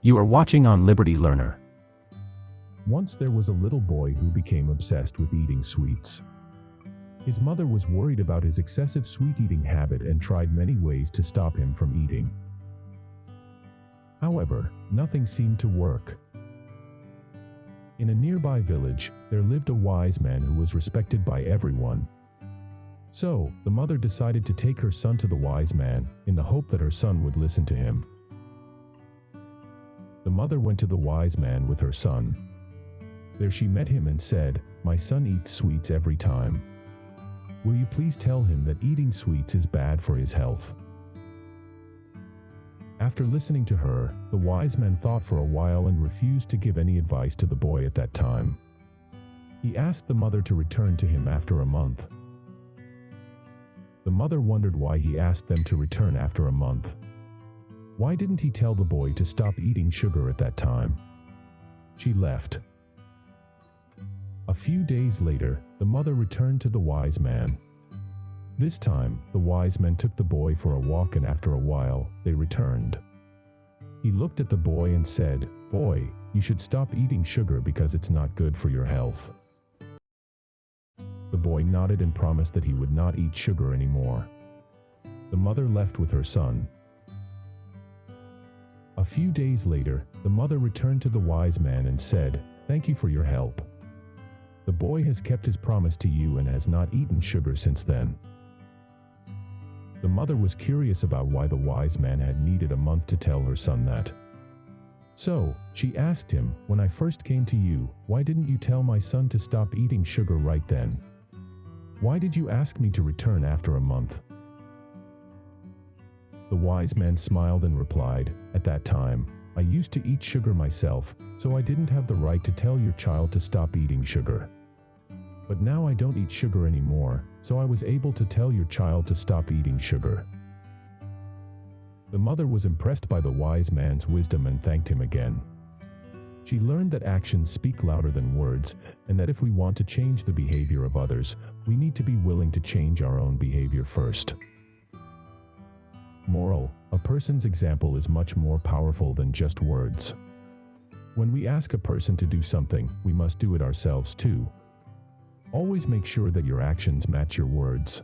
You are watching on Liberty Learner. Once there was a little boy who became obsessed with eating sweets. His mother was worried about his excessive sweet-eating habit and tried many ways to stop him from eating. However, nothing seemed to work. In a nearby village, there lived a wise man who was respected by everyone. So, the mother decided to take her son to the wise man, in the hope that her son would listen to him. The mother went to the wise man with her son. There she met him and said, "My son eats sweets every time. Will you please tell him that eating sweets is bad for his health?" After listening to her, the wise man thought for a while and refused to give any advice to the boy at that time. He asked the mother to return to him after a month. The mother wondered why he asked them to return after a month. Why didn't he tell the boy to stop eating sugar at that time? She left. A few days later, the mother returned to the wise man. This time, the wise man took the boy for a walk, and after a while, they returned. He looked at the boy and said, "Boy, you should stop eating sugar because it's not good for your health." The boy nodded and promised that he would not eat sugar anymore. The mother left with her son. A few days later, the mother returned to the wise man and said, "Thank you for your help. The boy has kept his promise to you and has not eaten sugar since then." The mother was curious about why the wise man had needed a month to tell her son that. So, she asked him, "When I first came to you, why didn't you tell my son to stop eating sugar right then? Why did you ask me to return after a month?" The wise man smiled and replied, "At that time, I used to eat sugar myself, so I didn't have the right to tell your child to stop eating sugar. But now I don't eat sugar anymore, so I was able to tell your child to stop eating sugar." The mother was impressed by the wise man's wisdom and thanked him again. She learned that actions speak louder than words, and that if we want to change the behavior of others, we need to be willing to change our own behavior first. Moral: a person's example is much more powerful than just words. When we ask a person to do something, we must do it ourselves too. Always make sure that your actions match your words.